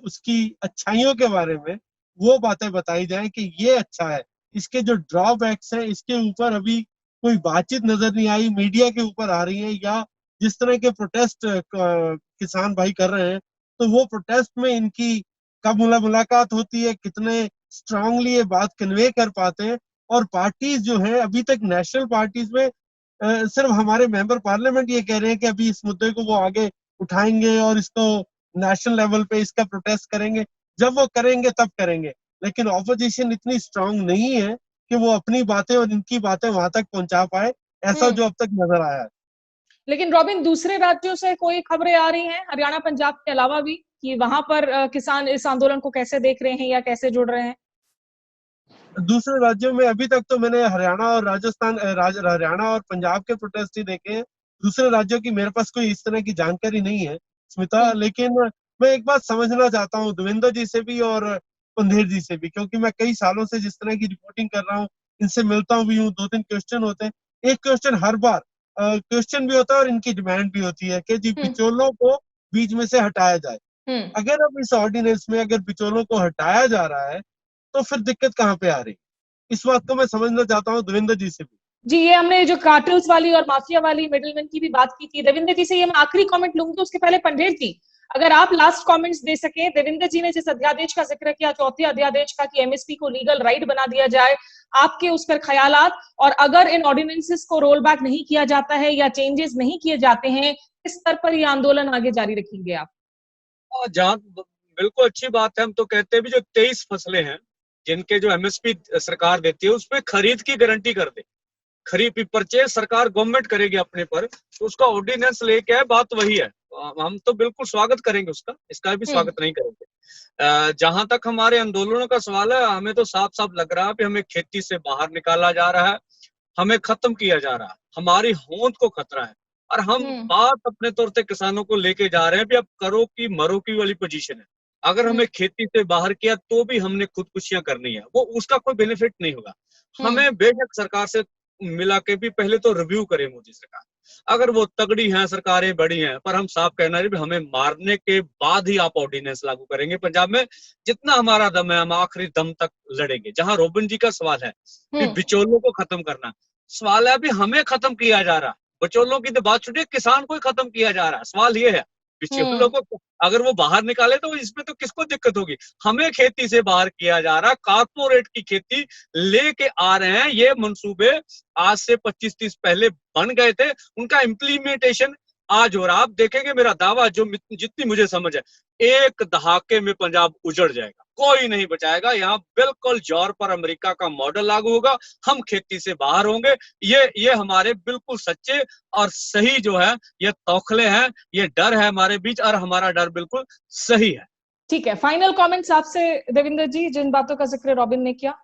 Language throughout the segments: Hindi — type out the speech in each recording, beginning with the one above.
उसकी अच्छाइयों के बारे में वो बातें बताई जाए कि ये अच्छा है। इसके जो ड्रॉबैक्स हैं इसके ऊपर अभी कोई बातचीत नजर नहीं आई, मीडिया के ऊपर आ रही है, या जिस तरह के प्रोटेस्ट किसान भाई कर रहे हैं तो वो प्रोटेस्ट में इनकी कब मुलाकात होती है, कितने स्ट्रांगली ये बात कन्वे कर पाते हैं। और पार्टीज जो है अभी तक नेशनल पार्टीज में सिर्फ हमारे मेंबर पार्लियामेंट ये कह रहे हैं कि अभी इस मुद्दे को वो आगे उठाएंगे और इसको नेशनल लेवल पे इसका प्रोटेस्ट करेंगे। जब वो करेंगे तब करेंगे, लेकिन ऑपोजिशन इतनी स्ट्रांग नहीं है कि वो अपनी बातें और इनकी बातें वहां तक पहुंचा पाए, ऐसा जो अब तक नजर आया है। लेकिन रॉबिन, दूसरे राज्यों से कोई खबरें आ रही हैं हरियाणा पंजाब के अलावा भी, कि वहां पर किसान इस आंदोलन को कैसे देख रहे हैं या कैसे जुड़ रहे हैं? दूसरे राज्यों में अभी तक तो मैंने हरियाणा और राजस्थान हरियाणा और पंजाब के प्रोटेस्ट ही देखे हैं। दूसरे राज्यों की मेरे पास कोई इस तरह की जानकारी नहीं है स्मिता, लेकिन मैं एक बात समझना चाहता हूँ देवेंद्र जी से भी और पंधेर जी से भी, क्योंकि मैं कई सालों से जिस तरह की रिपोर्टिंग कर रहा हूँ, इनसे मिलता भी हूँ, 2-3 क्वेश्चन होते हैं। एक क्वेश्चन हर बार क्वेश्चन भी होता है और इनकी डिमांड भी होती है कि जी बिचौलों को बीच में से हटाया जाए। अगर अब इस ऑर्डिनेंस में अगर बिचौलों को हटाया जा रहा है तो फिर दिक्कत कहाँ पे आ रही? इस बात को मैं समझना चाहता हूँ देवेंद्र जी से भी। जी, ये हमने जो कार्टेल्स वाली और माफिया वाली मिडिलमैन की भी बात की थी। देवेंद्र जी से ये मैं आखिरी कमेंट लूंगी, उसके पहले पंडेर जी, अगर आप लास्ट कमेंट्स दे सके। देवेंद्र जी ने जिस अध्यादेश का जिक्र किया, चौथे अध्यादेश का, कि एमएसपी को लीगल राइट बना दिया जाए, आपके उस पर ख्यालात, और अगर इन ऑर्डिनेंसेस को रोल बैक नहीं किया जाता है या चेंजेस नहीं किए जाते हैं, किस स्तर पर ये आंदोलन आगे जारी रखेंगे आप? जहाँ बिल्कुल अच्छी बात है, हम तो कहते हैं भी जो 23 फसलें हैं जिनके जो एमएसपी सरकार देती है उसमें खरीद की गारंटी कर दे, खरीद परचेज सरकार गवर्नमेंट करेगी अपने पर, तो उसका ऑर्डिनेंस लेके आए, बात वही है। हम तो बिल्कुल स्वागत करेंगे उसका, इसका भी स्वागत नहीं करेंगे। जहां तक हमारे आंदोलनों का सवाल है, हमें तो साफ साफ लग रहा है कि हमें खेती से बाहर निकाला जा रहा है, हमें खत्म किया जा रहा है, हमारी होंद को खतरा है। और हम बात अपने तौर से किसानों को लेके जा रहे हैं भी अब करो की मरो की वाली पोजीशन है। अगर हमें खेती से बाहर किया तो भी हमने खुदकुशियां करनी है, वो उसका कोई बेनिफिट नहीं होगा। हमें बेशक सरकार से मिला के भी पहले तो रिव्यू करे मोदी सरकार, अगर वो तगड़ी है, सरकारें बड़ी हैं, पर हम साफ कहना है हमें मारने के बाद ही आप ऑर्डिनेंस लागू करेंगे पंजाब में। जितना हमारा दम है हम आखिरी दम तक लड़ेंगे। जहां रोबिन जी का सवाल है कि बिचौलों को खत्म करना, सवाल है अभी हमें खत्म किया जा रहा, बिचौलों की तो बात छुटिए, किसान को ही खत्म किया जा रहा है। सवाल ये है बिचौलों को अगर वो बाहर निकाले तो इसमें तो किसको दिक्कत होगी? हमें खेती से बाहर किया जा रहा, कारपोरेट की खेती लेके आ रहे हैं। ये मंसूबे आज से 25-30 पहले बन गए थे, उनका इम्प्लीमेंटेशन आज हो रहा। आप देखेंगे, मेरा दावा जो जितनी मुझे समझ है, एक दहाके में पंजाब उजड़ जाएगा, कोई नहीं बचाएगा। यहाँ बिल्कुल जौर पर अमेरिका का मॉडल लागू होगा, हम खेती से बाहर होंगे। ये हमारे बिल्कुल सच्चे और सही जो है ये तौखले हैं, ये डर है हमारे बीच, और हमारा डर बिल्कुल सही है। ठीक है, फाइनल कमेंट्स आपसे देवेंद्र जी, जिन बातों का जिक्र रॉबिन ने किया।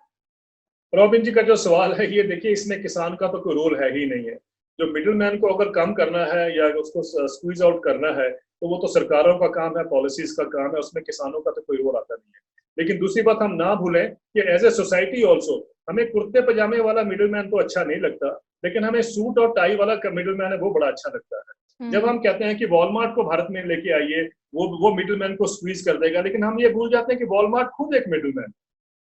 रॉबिन जी का जो सवाल है, ये देखिए, इसमें किसान का तो कोई रोल है ही नहीं है। जो मिडिल मैन को अगर कम करना है या उसको स्क्वीज आउट करना है तो वो तो सरकारों का काम है, पॉलिसीज का काम है, उसमें किसानों का तो कोई रोल आता नहीं है। लेकिन दूसरी बात हम ना भूलें कि एज ए सोसाइटी ऑल्सो हमें कुर्ते पजामे वाला मिडिल मैन तो अच्छा नहीं लगता, लेकिन हमें सूट और टाई वाला मिडिल मैन है वो बड़ा अच्छा लगता है। जब हम कहते हैं कि वॉलमार्ट को भारत में लेके आइए, वो मिडिल मैन को स्क्वीज कर देगा, लेकिन हम ये भूल जाते हैं कि वॉलमार्ट खुद एक मिडिल मैन,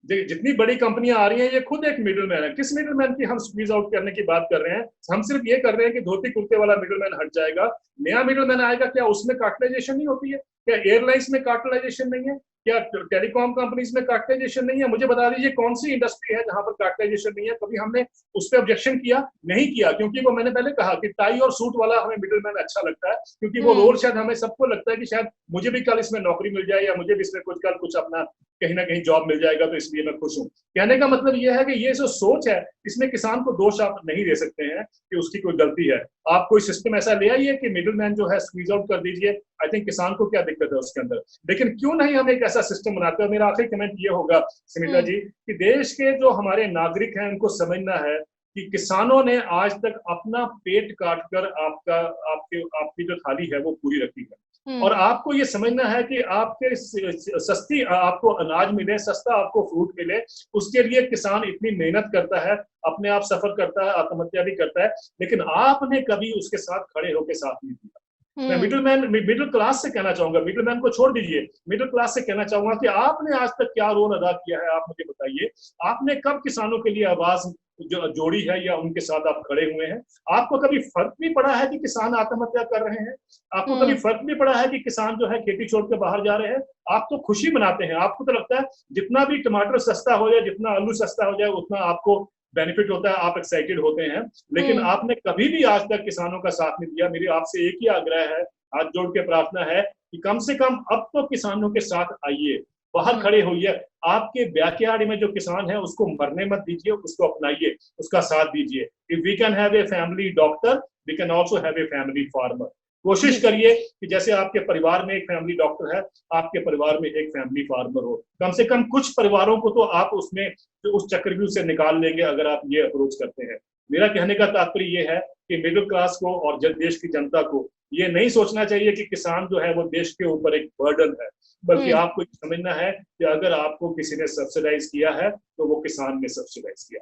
जितनी बड़ी कंपनियां आ रही हैं ये खुद एक मिडिलमैन है। किस मिडिलमैन की हम स्क्वीज आउट करने की बात कर रहे हैं? हम सिर्फ ये कर रहे हैं कि धोती कुर्ते वाला मिडिलमैन हट जाएगा, नया मिडिलमैन आएगा। क्या उसमें कार्टलाइजेशन नहीं होती है? क्या एयरलाइंस में कार्टलाइजेशन नहीं है? क्या टेलीकॉम कंपनीज में कार्टलाइजेशन नहीं है? मुझे बता दीजिए कौन सी इंडस्ट्री है जहां पर कार्टलाइजेशन नहीं है? कभी हमने उस पर ऑब्जेक्शन किया? नहीं किया, क्योंकि वो मैंने पहले कहा कि टाई और सूट वाला हमें मिडिलमैन अच्छा लगता है, क्योंकि वो रोल शायद हमें सबको लगता है कि शायद मुझे भी कल इसमें नौकरी मिल जाए या मुझे भी इसमें कल कुछ अपना कहीं ना कहीं जॉब मिल जाएगा, तो इसलिए मैं खुश हूं। कहने का मतलब यह है कि ये जो सोच है, इसमें किसान को दोष आप नहीं दे सकते हैं कि उसकी कोई गलती है। आप कोई सिस्टम ऐसा ले आइए कि मिडिलमैन जो है स्क्वीज आउट कर दीजिए। आई थिंक किसान को क्या दिक्कत है उसके अंदर? लेकिन क्यों नहीं हम एक ऐसा सिस्टम बनाते हैं? मेरा आखिरी कमेंट ये होगा सुमिता जी कि देश के जो हमारे नागरिक हैं उनको समझना है कि किसानों ने आज तक अपना पेट काट कर आपकी जो थाली है वो पूरी रखी है, और आपको ये समझना है कि आपके सस्ती आपको अनाज मिले, सस्ता आपको फ्रूट मिले, उसके लिए किसान इतनी मेहनत करता है, अपने आप सफर करता है, आत्महत्या भी करता है, लेकिन आपने कभी उसके साथ खड़े होकर साथ नहीं दिया। मैं मिडिल क्लास से कहना चाहूंगा, मिडिल मैन को छोड़ दीजिए, मिडिल क्लास से कहना चाहूंगा कि आपने आज तक क्या रोल अदा किया है, आप मुझे बताइए। आपने कब किसानों के लिए आवाज जोड़ी है या उनके साथ आप खड़े हुए हैं? आपको कभी फर्क नहीं पड़ा है कि किसान आत्महत्या कर रहे हैं? आपको कभी फर्क नहीं पड़ा है कि किसान जो है खेती छोड़ के बाहर जा रहे हैं? आप तो खुशी मनाते हैं, आपको तो लगता है जितना भी टमाटर सस्ता हो जाए, जितना आलू सस्ता हो जाए, उतना आपको बेनिफिट होता है, आप एक्साइटेड होते हैं। लेकिन आपने कभी भी आज तक किसानों का साथ नहीं दिया। मेरी आपसे एक ही आग्रह है, हाथ जोड़ के प्रार्थना है कि कम से कम अब तो किसानों के साथ आइए, बाहर खड़े होइए। आपके बैकयार्ड में जो किसान है उसको मरने मत दीजिए, उसको अपनाइए, उसका साथ दीजिए। If we can have a family doctor, we can also have a family farmer. कोशिश करिए कि जैसे आपके परिवार में एक फैमिली डॉक्टर है, आपके परिवार में एक फैमिली फार्मर हो। कम से कम कुछ परिवारों को तो आप उसमें उस चक्रव्यूह से निकाल लेंगे अगर आप ये अप्रोच करते हैं। मेरा कहने का तात्पर्य ये है कि मिडिल क्लास को और देश की जनता को ये नहीं सोचना चाहिए कि किसान जो है वो देश के ऊपर एक बर्डन है, बल्कि आपको समझना है कि अगर आपको किसी ने सब्सिडाइज किया है तो वो किसान ने सब्सिडाइज किया,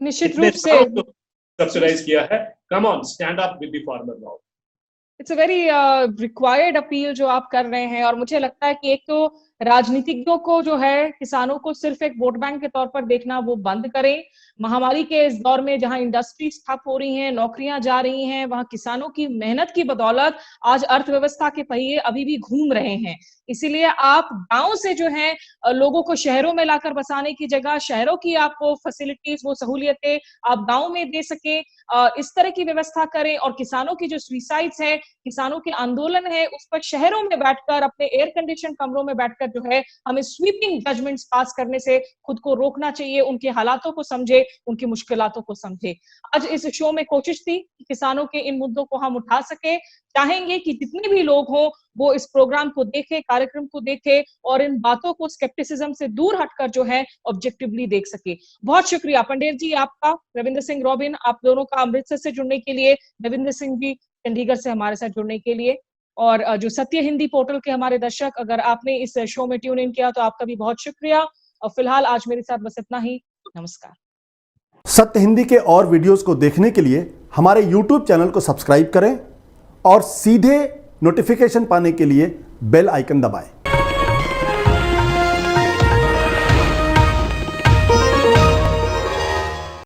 निश्चित रूप से सब्सिडाइज किया है। Come on, stand up with the farmer now. It's a very required appeal जो आप कर रहे हैं, और मुझे लगता है कि एक तो राजनीतिज्ञों को जो है किसानों को सिर्फ एक वोट बैंक के तौर पर देखना वो बंद करें। महामारी के इस दौर में जहां इंडस्ट्रीज ठप हो रही हैं, नौकरियां जा रही हैं, वहां किसानों की मेहनत की बदौलत आज अर्थव्यवस्था के पहिए अभी भी घूम रहे हैं। इसीलिए आप गांव से जो है लोगों को शहरों में लाकर बसाने की जगह शहरों की आपको फैसिलिटीज, वो सहूलियतें आप गांव में दे सके, इस तरह की व्यवस्था करें। और किसानों की जो सुसाइड्स है, किसानों के आंदोलन है, उस पर शहरों में बैठकर अपने एयर कंडीशन कमरों में बैठकर जो है हमें स्वीपिंग जजमेंट्स पास करने से खुद को रोकना चाहिए। उनके हालातों को समझे, उनकी मुश्किलातों को समझे। आज इस शो में कोशिश थी कि किसानों के इन मुद्दों को हम उठा सके। चाहेंगे कि जितने भी लोग हों वो इस प्रोग्राम को देखें, कार्यक्रम को देखें और इन बातों को स्केप्टिसिज्म से दूर हटकर जो है ऑब्जेक्टिवली देख सके। बहुत शुक्रिया पंडित जी आपका, रविंद्र सिंह रॉबिन, आप दोनों का अमृतसर से जुड़ने के लिए, रविंद्र सिंह जी चंडीगढ़ से हमारे साथ जुड़ने के लिए। और जो सत्य हिंदी पोर्टल के हमारे दर्शक, अगर आपने इस शो में ट्यून इन किया तो आपका भी बहुत शुक्रिया। और फिलहाल आज मेरे साथ बस इतना ही। नमस्कार। सत्य हिंदी के और वीडियोस को देखने के लिए हमारे YouTube चैनल को सब्सक्राइब करें और सीधे नोटिफिकेशन पाने के लिए बेल आइकन दबाएं।